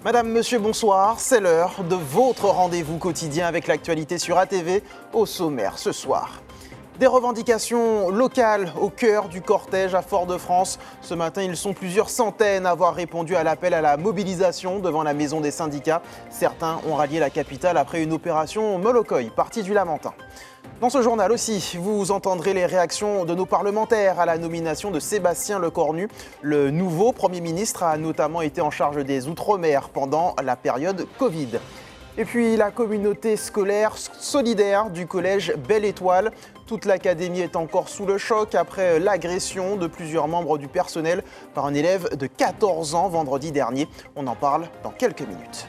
Madame, monsieur, bonsoir. C'est l'heure de votre rendez-vous quotidien avec l'actualité sur ATV. Au sommaire ce soir. Des revendications locales au cœur du cortège à Fort-de-France. Ce matin, ils sont plusieurs centaines à avoir répondu à l'appel à la mobilisation devant la maison des syndicats. Certains ont rallié la capitale après une opération Molokoï, partie du Lamentin. Dans ce journal aussi, vous entendrez les réactions de nos parlementaires à la nomination de Sébastien Lecornu. Le nouveau Premier ministre a notamment été en charge des Outre-mer pendant la période Covid. Et puis la communauté scolaire solidaire du collège Belle Étoile. Toute l'académie est encore sous le choc après l'agression de plusieurs membres du personnel par un élève de 14 ans vendredi dernier. On en parle dans quelques minutes.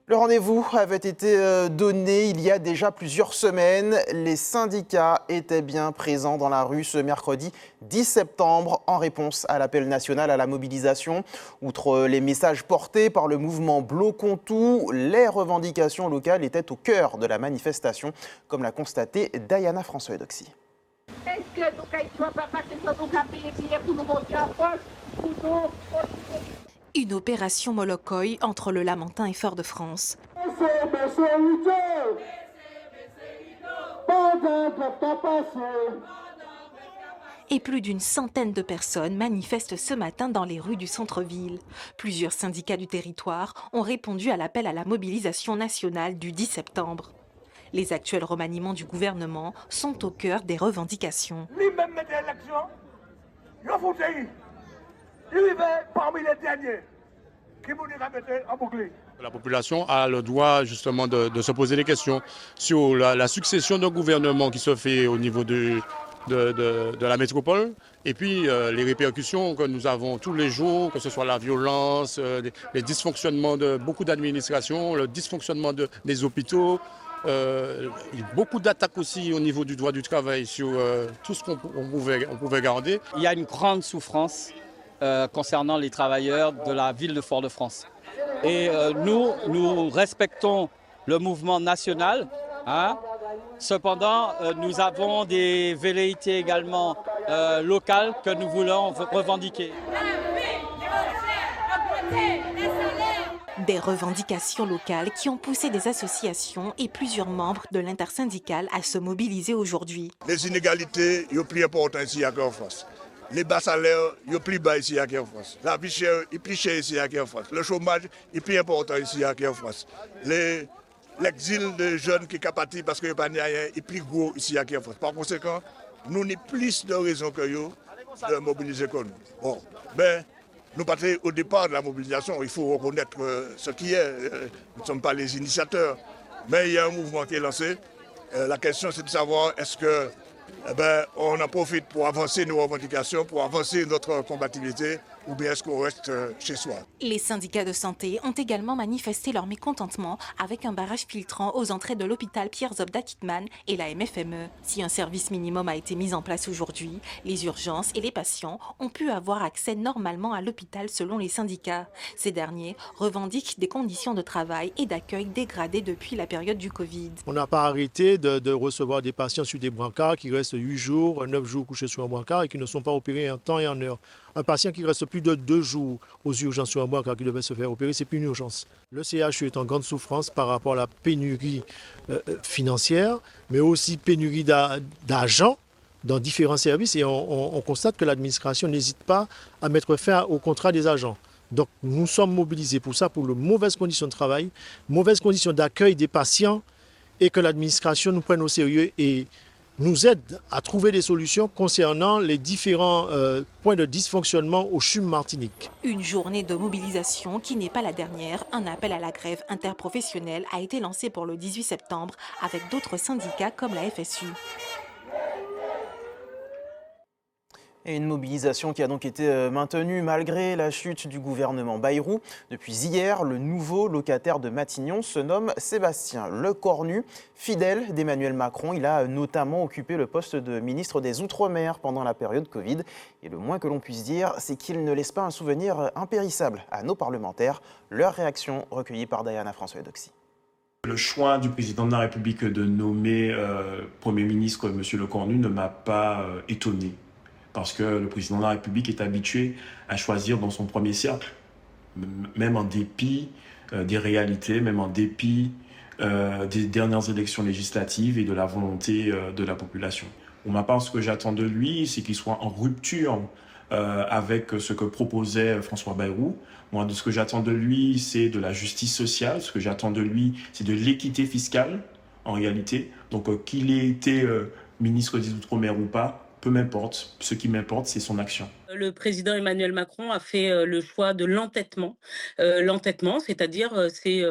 Le rendez-vous avait été donné il y a déjà plusieurs semaines. Les syndicats étaient bien présents dans la rue ce mercredi 10 septembre en réponse à l'appel national à la mobilisation. Outre les messages portés par le mouvement Bloquons tout, les revendications locales étaient au cœur de la manifestation, comme l'a constaté Diana François-Edoxy. Une opération Molokoï entre le Lamentin et Fort-de-France. Et plus d'une centaine de personnes manifestent ce matin dans les rues du centre-ville. Plusieurs syndicats du territoire ont répondu à l'appel à la mobilisation nationale du 10 septembre. Les actuels remaniements du gouvernement sont au cœur des revendications. Parmi les derniers qui vous en bouclé. La population a le droit justement de se poser des questions sur la succession d'un gouvernement qui se fait au niveau de la métropole et puis les répercussions que nous avons tous les jours, que ce soit la violence, les dysfonctionnements de beaucoup d'administrations, le dysfonctionnement des hôpitaux. Beaucoup d'attaques aussi au niveau du droit du travail sur tout ce qu'on pouvait garder. Il y a une grande souffrance concernant les travailleurs de la ville de Fort-de-France. Et nous respectons le mouvement national. Cependant, nous avons des velléités également locales que nous voulons revendiquer. Des revendications locales qui ont poussé des associations et plusieurs membres de l'intersyndicale à se mobiliser aujourd'hui. Les inégalités, sont plus importantes ici en France. Les bas salaires, sont plus bas ici en France. La vie chère, est plus chère ici en France. Le chômage est plus important ici en France. L'exil de jeunes qui sont partis parce qu'ils n'ont pas rien est plus gros ici en France. Par conséquent, nous avons plus de raisons que nous de mobiliser comme nous. Bon, ben, nous partons au départ de la mobilisation. Il faut reconnaître ce qui est. Nous ne sommes pas les initiateurs. Mais il y a un mouvement qui est lancé. La question, c'est de savoir est-ce que on en profite pour avancer nos revendications, pour avancer notre combativité, ou bien est-ce qu'on reste chez soi? Les syndicats de santé ont également manifesté leur mécontentement avec un barrage filtrant aux entrées de l'hôpital Pierre-Zop d'Akitman et la MFME. Si un service minimum a été mis en place aujourd'hui, les urgences et les patients ont pu avoir accès normalement à l'hôpital selon les syndicats. Ces derniers revendiquent des conditions de travail et d'accueil dégradées depuis la période du Covid. On n'a pas arrêté de recevoir des patients sur des brancards qui restent 8 jours, 9 jours couchés sur un brancard et qui ne sont pas opérés en temps et en heure. Un patient qui reste plus de 2 jours aux urgences sur un brancard qui devait se faire opérer, c'est plus une urgence. Le CHU est en grande souffrance par rapport à la pénurie financière, mais aussi pénurie d'agents dans différents services et on constate que l'administration n'hésite pas à mettre fin au contrat des agents. Donc nous sommes mobilisés pour ça, pour de mauvaises conditions de travail, mauvaises conditions d'accueil des patients et que l'administration nous prenne au sérieux et nous aide à trouver des solutions concernant les différents points de dysfonctionnement au CHUM Martinique. Une journée de mobilisation qui n'est pas la dernière. Un appel à la grève interprofessionnelle a été lancé pour le 18 septembre avec d'autres syndicats comme la FSU. Et une mobilisation qui a donc été maintenue malgré la chute du gouvernement Bayrou. Depuis hier, le nouveau locataire de Matignon se nomme Sébastien Lecornu. Fidèle d'Emmanuel Macron, il a notamment occupé le poste de ministre des Outre-mer pendant la période Covid. Et le moins que l'on puisse dire, c'est qu'il ne laisse pas un souvenir impérissable à nos parlementaires. Leur réaction recueillie par Diana François-Edoxy. Le choix du président de la République de nommer Premier ministre M. Lecornu ne m'a pas étonné. Parce que le président de la République est habitué à choisir dans son premier cercle même en dépit des réalités, même en dépit des dernières élections législatives et de la volonté de la population. Pour ma part, ce que j'attends de lui, c'est qu'il soit en rupture avec ce que proposait François Bayrou. Moi, de ce que j'attends de lui, c'est de la justice sociale. Ce que j'attends de lui, c'est de l'équité fiscale, en réalité. Donc, qu'il ait été ministre des Outre-mer ou pas, peu m'importe. Ce qui m'importe, c'est son action. Le président Emmanuel Macron a fait le choix de l'entêtement. L'entêtement, c'est-à-dire c'est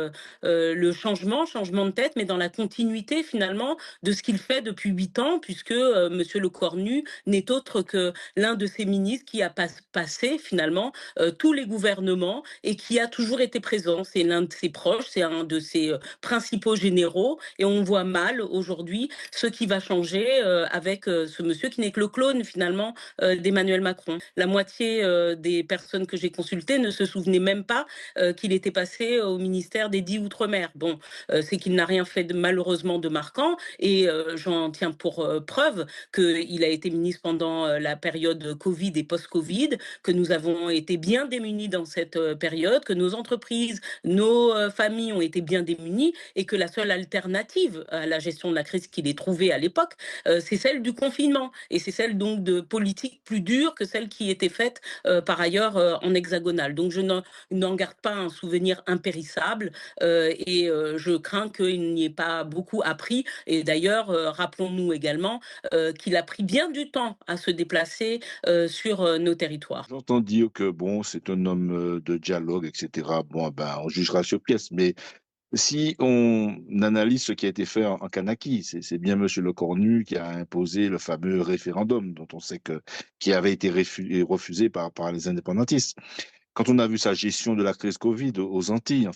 le changement de tête, mais dans la continuité finalement de ce qu'il fait depuis 8 ans, puisque Monsieur Lecornu n'est autre que l'un de ces ministres qui a passé finalement tous les gouvernements et qui a toujours été présent. C'est l'un de ses proches, c'est un de ses principaux généraux, et on voit mal aujourd'hui ce qui va changer avec ce monsieur qui n'est que le clone finalement d'Emmanuel Macron. La moitié des personnes que j'ai consultées ne se souvenaient même pas qu'il était passé au ministère des 10 Outre-mer. Bon, c'est qu'il n'a rien fait malheureusement de marquant, et j'en tiens pour preuve qu'il a été ministre pendant la période Covid et post-Covid, que nous avons été bien démunis dans cette période, que nos entreprises, nos familles ont été bien démunies, et que la seule alternative à la gestion de la crise qu'il ait trouvée à l'époque, c'est celle du confinement, et c'est celle donc de politique plus dure que celle qui était faite par ailleurs en hexagonale. Donc je n'en garde pas un souvenir impérissable et je crains qu'il n'y ait pas beaucoup appris. Et d'ailleurs, rappelons-nous également qu'il a pris bien du temps à se déplacer sur nos territoires. J'entends dire que bon, c'est un homme de dialogue, etc. Bon, ben, on jugera sur pièce, mais si on analyse ce qui a été fait en Kanaki, c'est bien M. Lecornu qui a imposé le fameux référendum dont on sait qui avait été refusé par les indépendantistes. Quand on a vu sa gestion de la crise Covid aux Antilles,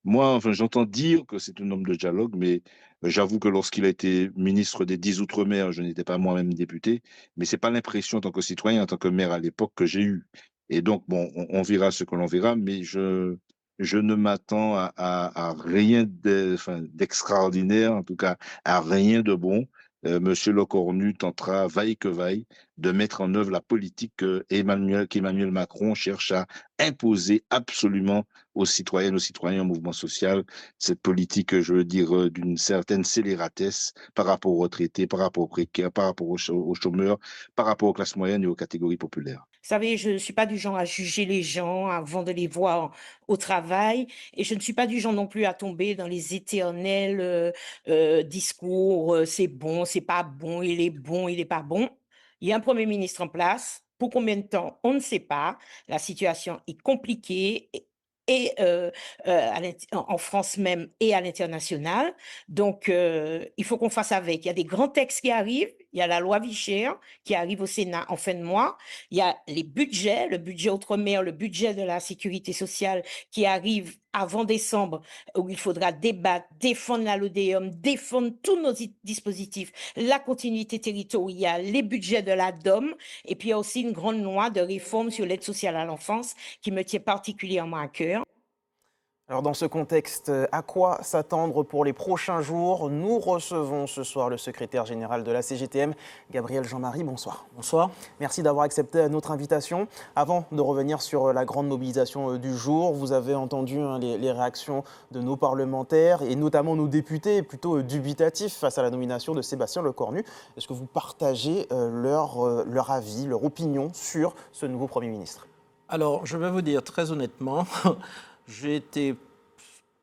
j'entends dire que c'est un homme de dialogue, mais j'avoue que lorsqu'il a été ministre des 10 Outre-mer, je n'étais pas moi-même député, mais c'est pas l'impression en tant que citoyen, en tant que maire à l'époque que j'ai eue. Et donc, bon, on verra ce que l'on verra, mais je ne m'attends à rien d'extraordinaire, en tout cas à rien de bon. Monsieur Lecornu tentera, vaille que vaille, de mettre en œuvre la politique qu'Emmanuel Macron cherche à imposer absolument aux citoyennes, aux citoyens, au mouvement social. Cette politique, je veux dire, d'une certaine scélératesse par rapport aux retraités, par rapport aux précaires, par rapport aux chômeurs, par rapport aux classes moyennes et aux catégories populaires. Vous savez, je ne suis pas du genre à juger les gens avant de les voir au travail, et je ne suis pas du genre non plus à tomber dans les éternels discours, c'est bon, c'est pas bon, il est bon, il n'est pas bon. Il y a un Premier ministre en place. Pour combien de temps? On ne sait pas. La situation est compliquée. Et en France même et à l'international. Donc, il faut qu'on fasse avec. Il y a des grands textes qui arrivent. Il y a la loi Vicher qui arrive au Sénat en fin de mois. Il y a les budgets, le budget Outre-mer, le budget de la sécurité sociale qui arrive avant décembre, où il faudra débattre, défendre la LODEOM, défendre tous nos dispositifs, la continuité territoriale, les budgets de la DOM. Et puis, il y a aussi une grande loi de réforme sur l'aide sociale à l'enfance qui me tient particulièrement à cœur. Alors dans ce contexte, à quoi s'attendre pour les prochains jours? Nous recevons ce soir le secrétaire général de la CGTM, Gabriel Jean-Marie. Bonsoir. Bonsoir. Merci d'avoir accepté notre invitation. Avant de revenir sur la grande mobilisation du jour, vous avez entendu les réactions de nos parlementaires et notamment nos députés plutôt dubitatifs face à la nomination de Sébastien Lecornu. Est-ce que vous partagez leur avis, leur opinion sur ce nouveau Premier ministre? Alors, je vais vous dire très honnêtement, j'ai été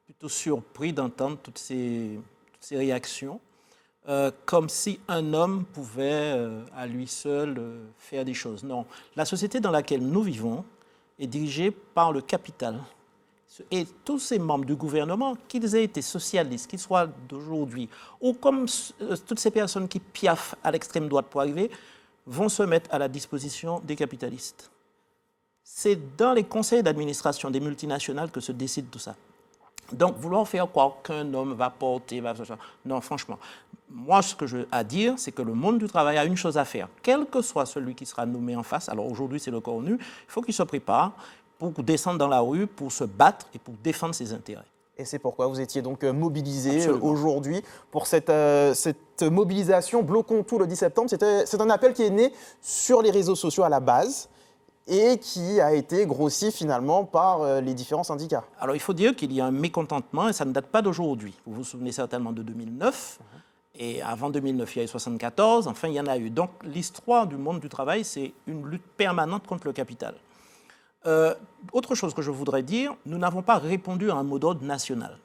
plutôt surpris d'entendre toutes ces réactions, comme si un homme pouvait à lui seul faire des choses. Non, la société dans laquelle nous vivons est dirigée par le capital. Et tous ces membres du gouvernement, qu'ils aient été socialistes, qu'ils soient d'aujourd'hui, ou comme toutes ces personnes qui piaffent à l'extrême droite pour arriver, vont se mettre à la disposition des capitalistes. C'est dans les conseils d'administration des multinationales que se décide tout ça. Donc, vouloir faire croire qu'un homme va porter... Non, franchement. Moi, ce que j'ai à dire, c'est que le monde du travail a une chose à faire. Quel que soit celui qui sera nommé en face, alors aujourd'hui, c'est Lecornu, il faut qu'il se prépare pour descendre dans la rue, pour se battre et pour défendre ses intérêts. Et c'est pourquoi vous étiez donc mobilisé aujourd'hui pour cette mobilisation Bloquons tout le 10 septembre. C'est un appel qui est né sur les réseaux sociaux à la base. et qui a été grossi finalement par les différents syndicats. Alors il faut dire qu'il y a un mécontentement et ça ne date pas d'aujourd'hui. Vous vous souvenez certainement de 2009 et avant 2009 il y a eu 74, enfin il y en a eu. Donc l'histoire du monde du travail, c'est une lutte permanente contre le capital. Autre chose que je voudrais dire, nous n'avons pas répondu à un mot d'ordre national.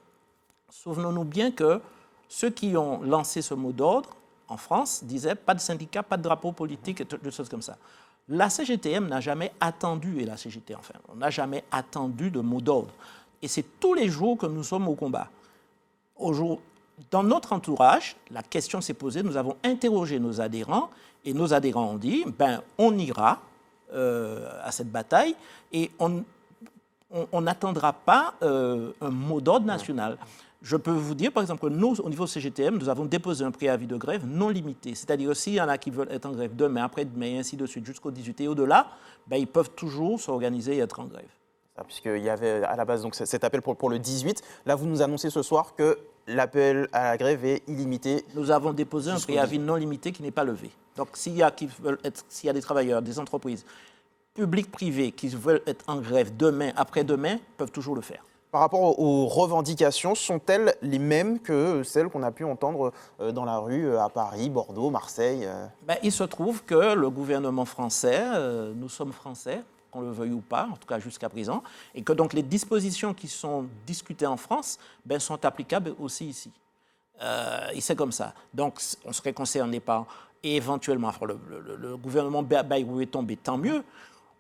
Souvenons-nous bien que ceux qui ont lancé ce mot d'ordre en France disaient pas de syndicat, pas de drapeau politique, et des choses comme ça. La CGTM n'a jamais attendu, et la CGT enfin, on n'a jamais attendu de mot d'ordre. Et c'est tous les jours que nous sommes au combat. Dans notre entourage, la question s'est posée, nous avons interrogé nos adhérents, et nos adhérents ont dit, on ira à cette bataille et on n'attendra pas un mot d'ordre national. Je peux vous dire, par exemple, que nous, au niveau CGTM, nous avons déposé un préavis de grève non limité. C'est-à-dire, s'il y en a qui veulent être en grève demain, après-demain, et ainsi de suite, jusqu'au 18 et au-delà, ils peuvent toujours s'organiser et être en grève. Puisqu'il y avait à la base donc, cet appel pour le 18. Là, vous nous annoncez ce soir que l'appel à la grève est illimité. Nous avons déposé un préavis non limité qui n'est pas levé. Donc, s'il y a des travailleurs, des entreprises publiques, privées, qui veulent être en grève demain, après-demain, peuvent toujours le faire. Par rapport aux revendications, sont-elles les mêmes que celles qu'on a pu entendre dans la rue à Paris, Bordeaux, Marseille Il se trouve que le gouvernement français, nous sommes français, qu'on le veuille ou pas, en tout cas jusqu'à présent, et que donc les dispositions qui sont discutées en France sont applicables aussi ici. Et c'est comme ça. Donc on serait concerné par, et éventuellement, le gouvernement Bayrou est tombé, tant mieux.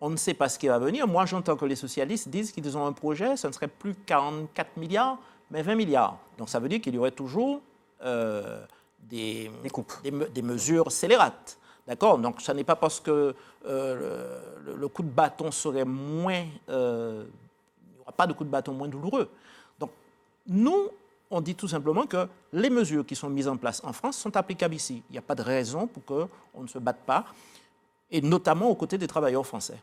On ne sait pas ce qui va venir. Moi, j'entends que les socialistes disent qu'ils ont un projet, ce ne serait plus 44 milliards, mais 20 milliards. Donc ça veut dire qu'il y aurait toujours des mesures scélérates. D'accord ? Donc ce n'est pas parce que le coup de bâton serait moins... il n'y aura pas de coup de bâton moins douloureux. Donc nous, on dit tout simplement que les mesures qui sont mises en place en France sont applicables ici. Il n'y a pas de raison pour qu'on ne se batte pas, et notamment aux côtés des travailleurs français.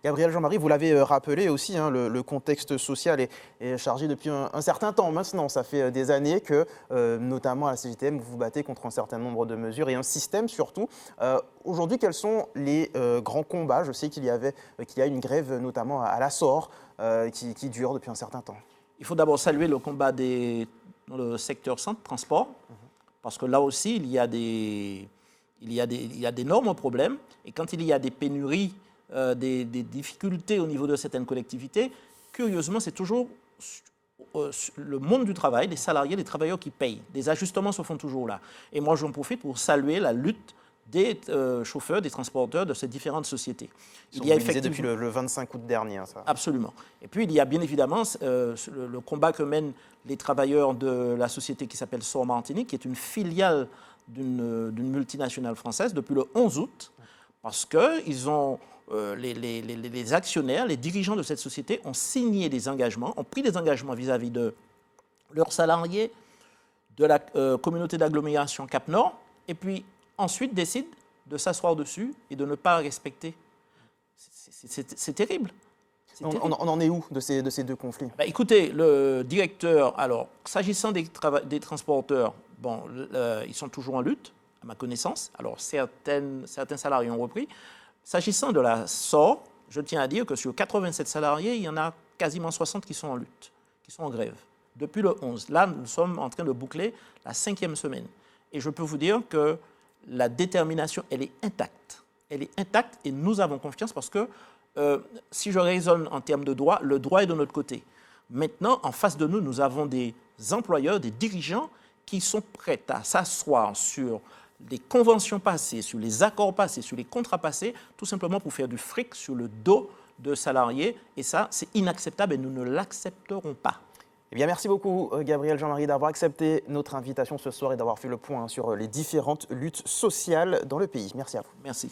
Gabriel Jean-Marie, vous l'avez rappelé aussi, le contexte social est chargé depuis un certain temps maintenant. Ça fait des années que, notamment à la CGTM, vous vous battez contre un certain nombre de mesures et un système surtout. Aujourd'hui, quels sont les grands combats ? Je sais qu'il y a une grève notamment à la SOR qui dure depuis un certain temps. Il faut d'abord saluer le combat dans le secteur centre, transport, parce que là aussi, il y a d'énormes problèmes. Et quand il y a des pénuries, des difficultés au niveau de certaines collectivités, curieusement, c'est toujours le monde du travail, les salariés, les travailleurs qui payent. Des ajustements se font toujours là. Et moi, j'en profite pour saluer la lutte des chauffeurs, des transporteurs de ces différentes sociétés. Il y a effectivement depuis le 25 août dernier. Ça. Absolument. Et puis, il y a bien évidemment le combat que mènent les travailleurs de la société qui s'appelle SOR Martinique, qui est une filiale d'une multinationale française depuis le 11 août, parce que les actionnaires, les dirigeants de cette société ont signé des engagements, ont pris des engagements vis-à-vis de leurs salariés, de la communauté d'agglomération Cap-Nord, et puis ensuite décident de s'asseoir dessus et de ne pas respecter. C'est terrible. On en est où de ces deux conflits ? Écoutez, le directeur, alors, s'agissant des transporteurs, ils sont toujours en lutte, à ma connaissance. Alors, certains salariés ont repris. S'agissant de la SOR, je tiens à dire que sur 87 salariés, il y en a quasiment 60 qui sont en lutte, qui sont en grève, depuis le 11. Là, nous sommes en train de boucler la 5e semaine. Et je peux vous dire que la détermination, elle est intacte. Elle est intacte et nous avons confiance parce que, si je raisonne en termes de droit, le droit est de notre côté. Maintenant, en face de nous, nous avons des employeurs, des dirigeants qui sont prêts à s'asseoir sur des conventions passées, sur les accords passés, sur les contrats passés, tout simplement pour faire du fric sur le dos de salariés. Et ça, c'est inacceptable et nous ne l'accepterons pas. Eh bien, merci beaucoup, Gabriel Jean-Marie, d'avoir accepté notre invitation ce soir et d'avoir fait le point sur les différentes luttes sociales dans le pays. Merci à vous. Merci.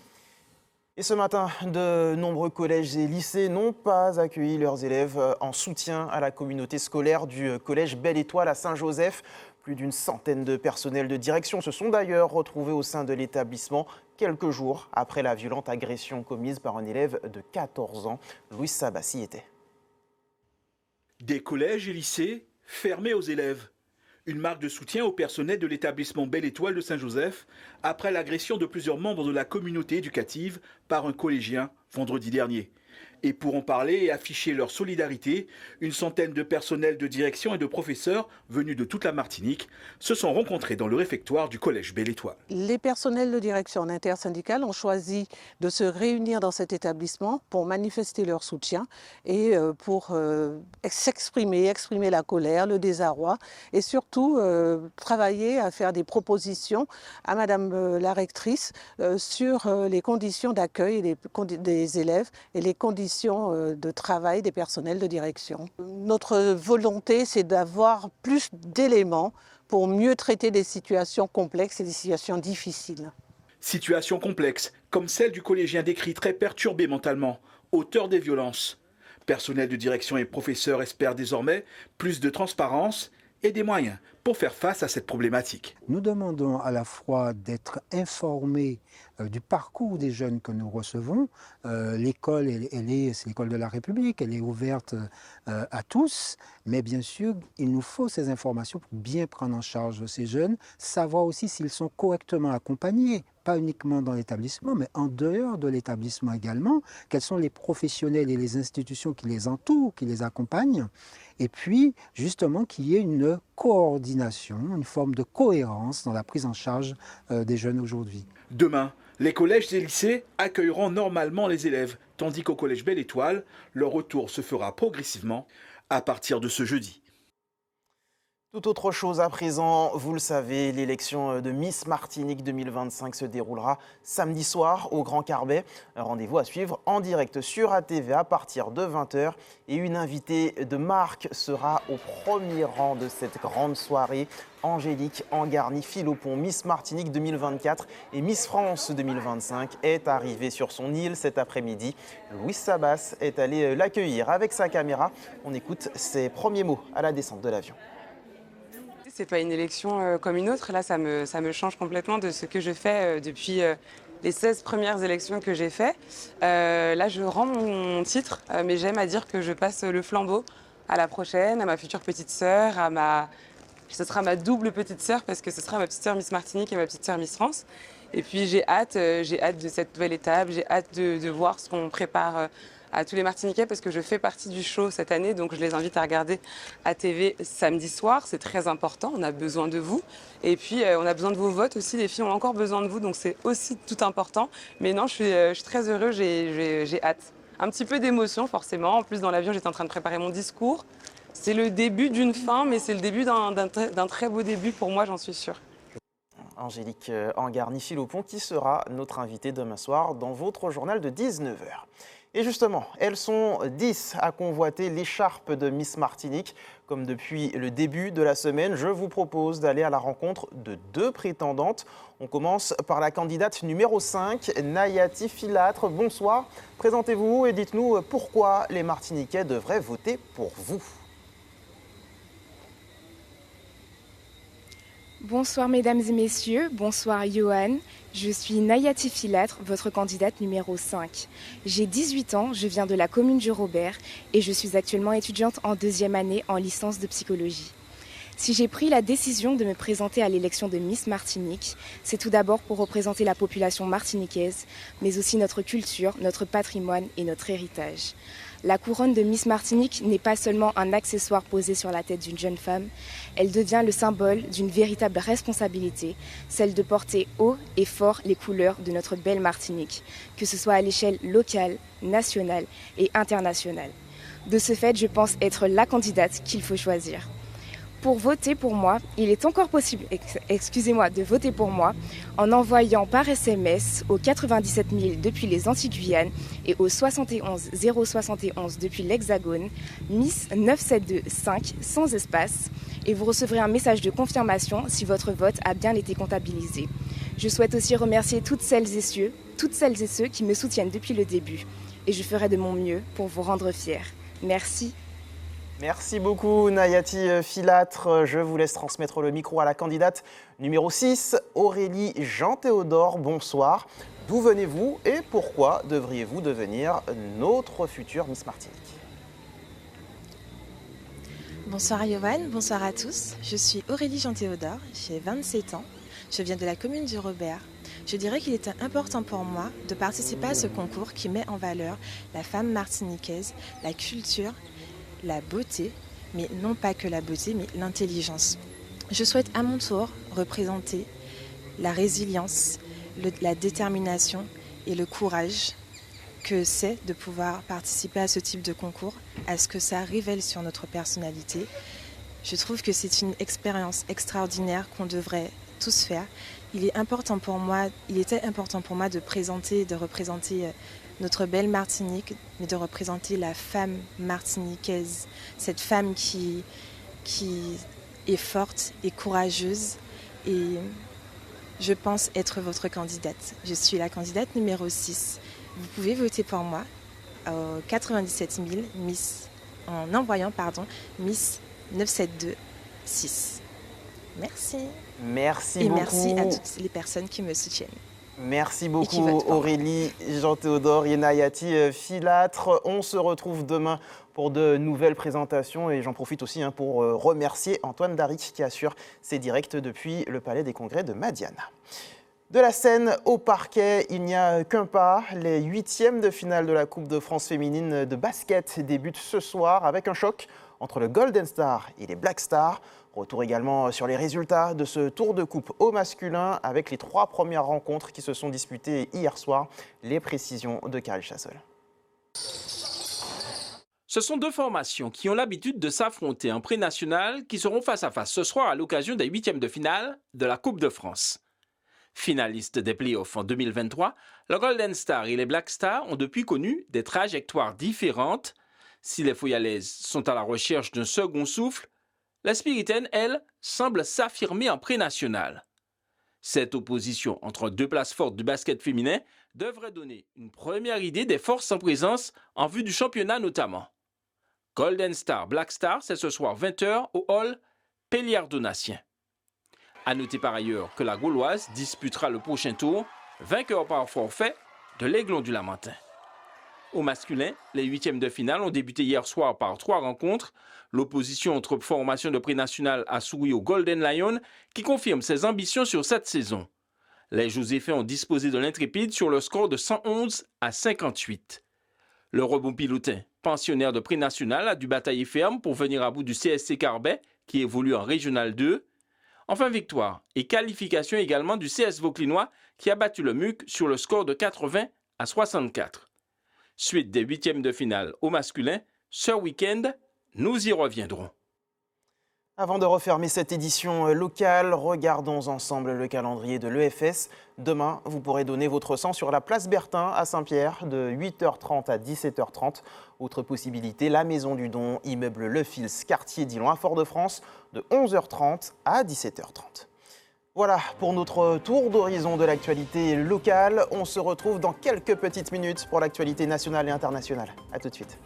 Et ce matin, de nombreux collèges et lycées n'ont pas accueilli leurs élèves en soutien à la communauté scolaire du collège Belle Étoile à Saint-Joseph. Plus d'une centaine de personnels de direction se sont d'ailleurs retrouvés au sein de l'établissement quelques jours après la violente agression commise par un élève de 14 ans. Louis Sabassi était. Des collèges et lycées fermés aux élèves. Une marque de soutien au personnel de l'établissement Belle Étoile de Saint-Joseph après l'agression de plusieurs membres de la communauté éducative par un collégien vendredi dernier. Et pour en parler et afficher leur solidarité, une centaine de personnels de direction et de professeurs venus de toute la Martinique se sont rencontrés dans le réfectoire du Collège Belle-Étoile. Les personnels de direction intersyndicale ont choisi de se réunir dans cet établissement pour manifester leur soutien et pour exprimer la colère, le désarroi et surtout travailler à faire des propositions à Madame la rectrice sur les conditions d'accueil des élèves et les conditions de travail des personnels de direction. Notre volonté, c'est d'avoir plus d'éléments pour mieux traiter des situations complexes et des situations difficiles. Situation complexe, comme celle du collégien décrit très perturbé mentalement, auteur des violences. Personnel de direction et professeurs espèrent désormais plus de transparence et des moyens pour faire face à cette problématique. Nous demandons à la fois d'être informés du parcours des jeunes que nous recevons. L'école, c'est l'école de la République, elle est ouverte à tous, mais bien sûr, il nous faut ces informations pour bien prendre en charge ces jeunes, savoir aussi s'ils sont correctement accompagnés, pas uniquement dans l'établissement, mais en dehors de l'établissement également, quels sont les professionnels et les institutions qui les entourent, qui les accompagnent, et puis justement qu'il y ait une coordination, une forme de cohérence dans la prise en charge des jeunes aujourd'hui. Demain, les collèges et lycées accueilleront normalement les élèves, tandis qu'au Collège Belle-Étoile, leur retour se fera progressivement à partir de ce jeudi. Tout autre chose à présent, vous le savez, l'élection de Miss Martinique 2025 se déroulera samedi soir au Grand Carbet. Rendez-vous à suivre en direct sur ATV à partir de 20h. Et une invitée de marque sera au premier rang de cette grande soirée. Angélique Angarny-Philopon, Miss Martinique 2024 et Miss France 2025 est arrivée sur son île cet après-midi. Louis Sabas est allé l'accueillir avec sa caméra. On écoute ses premiers mots à la descente de l'avion. C'est pas une élection comme une autre. Là, ça me change complètement de ce que je fais depuis les 16 premières élections que j'ai fait. Là, je rends mon titre, mais j'aime à dire que je passe le flambeau à la prochaine, à ma future petite sœur, ce sera ma double petite sœur parce que ce sera ma petite sœur Miss Martinique et ma petite sœur Miss France. Et puis j'ai hâte de cette nouvelle étape, j'ai hâte de voir ce qu'on prépare à tous les Martiniquais parce que je fais partie du show cette année, donc je les invite à regarder ATV samedi soir, c'est très important, on a besoin de vous. Et puis on a besoin de vos votes aussi, les filles ont encore besoin de vous, donc c'est aussi tout important. Mais non, je suis très heureuse, j'ai hâte. Un petit peu d'émotion forcément, en plus dans l'avion j'étais en train de préparer mon discours. C'est le début d'une fin, mais c'est le début d'un très beau début pour moi, j'en suis sûre. Angélique Angarny-Philopon qui sera notre invitée demain soir dans votre journal de 19h. Et justement, elles sont 10 à convoiter l'écharpe de Miss Martinique. Comme depuis le début de la semaine, je vous propose d'aller à la rencontre de 2 prétendantes. On commence par la candidate numéro 5, Nayati Filatre. Bonsoir, présentez-vous et dites-nous pourquoi les Martiniquais devraient voter pour vous. Bonsoir mesdames et messieurs, bonsoir Johan. Je suis Nayati Filatre, votre candidate numéro 5. J'ai 18 ans, je viens de la commune du Robert et je suis actuellement étudiante en 2e année en licence de psychologie. Si j'ai pris la décision de me présenter à l'élection de Miss Martinique, c'est tout d'abord pour représenter la population martiniquaise, mais aussi notre culture, notre patrimoine et notre héritage. La couronne de Miss Martinique n'est pas seulement un accessoire posé sur la tête d'une jeune femme, elle devient le symbole d'une véritable responsabilité, celle de porter haut et fort les couleurs de notre belle Martinique, que ce soit à l'échelle locale, nationale et internationale. De ce fait, je pense être la candidate qu'il faut choisir. Pour voter pour moi, il est encore possible, de voter pour moi en envoyant par SMS au 97 000 depuis les Antilles-Guyane et au 71 071 depuis l'Hexagone, Miss 9725 sans espace, et vous recevrez un message de confirmation si votre vote a bien été comptabilisé. Je souhaite aussi remercier toutes celles et ceux qui me soutiennent depuis le début, et je ferai de mon mieux pour vous rendre fiers. Merci. Merci beaucoup Nayati Filatre. Je vous laisse transmettre le micro à la candidate numéro 6, Aurélie Jean-Théodore. Bonsoir. D'où venez-vous et pourquoi devriez-vous devenir notre future Miss Martinique? Bonsoir Yovan, bonsoir à tous. Je suis Aurélie Jean-Théodore, j'ai 27 ans. Je viens de la commune du Robert. Je dirais qu'il était important pour moi de participer à ce concours qui met en valeur la femme martiniquaise, la culture, la beauté, mais non pas que la beauté, mais l'intelligence. Je souhaite à mon tour représenter la résilience, la détermination et le courage que c'est de pouvoir participer à ce type de concours, à ce que ça révèle sur notre personnalité. Je trouve que c'est une expérience extraordinaire qu'on devrait tous faire. Il était important pour moi de représenter notre belle Martinique, mais de représenter la femme martiniquaise, cette femme qui est forte et courageuse. Et je pense être votre candidate. Je suis la candidate numéro 6. Vous pouvez voter pour moi au 97 000 Miss, en envoyant Miss 9726. Merci. Merci et beaucoup. Merci à toutes les personnes qui me soutiennent. Merci beaucoup Aurélie, Jean-Théodore et Nayati Filâtre. On se retrouve demain pour de nouvelles présentations et j'en profite aussi pour remercier Antoine Daric qui assure ses directs depuis le Palais des Congrès de Madiana. De la scène au parquet, il n'y a qu'un pas. Les 8e de finale de la Coupe de France féminine de basket débutent ce soir avec un choc entre le Golden Star et les Black Stars. Retour également sur les résultats de ce tour de coupe au masculin avec les 3 premières rencontres qui se sont disputées hier soir. Les précisions de Karel Chassol. Ce sont 2 formations qui ont l'habitude de s'affronter en pré-national qui seront face à face ce soir à l'occasion des 8e de finale de la Coupe de France. Finalistes des playoffs en 2023, le Golden Star et les Black Stars ont depuis connu des trajectoires différentes. Si les Foyalaises sont à la recherche d'un second souffle, la Spiritaine, elle, semble s'affirmer en pré-national. Cette opposition entre 2 places fortes du basket féminin devrait donner une première idée des forces en présence en vue du championnat notamment. Golden Star Black Star, c'est ce soir 20h au hall Péliard-Donatien. A noter par ailleurs que la Gauloise disputera le prochain tour, vainqueur par forfait de l'Aiglon du Lamentin. Au masculin, les 8e de finale ont débuté hier soir par 3 rencontres. L'opposition entre formations de pré-national a souri au Golden Lion qui confirme ses ambitions sur cette saison. Les Joséphins ont disposé de l'Intrépide sur le score de 111-58. Le rebond pilotin, pensionnaire de pré-national, a dû batailler ferme pour venir à bout du CSC Carbet qui évolue en Régional 2. Enfin, victoire et qualification également du CS Vauclinois qui a battu le MUC sur le score de 80-64. Suite des 8e de finale au masculin, ce week-end, nous y reviendrons. Avant de refermer cette édition locale, regardons ensemble le calendrier de l'EFS. Demain, vous pourrez donner votre sang sur la place Bertin à Saint-Pierre de 8h30 à 17h30. Autre possibilité, la Maison du Don, immeuble Le Fils, quartier Dillon à Fort-de-France, de 11h30 à 17h30. Voilà pour notre tour d'horizon de l'actualité locale. On se retrouve dans quelques petites minutes pour l'actualité nationale et internationale. A tout de suite.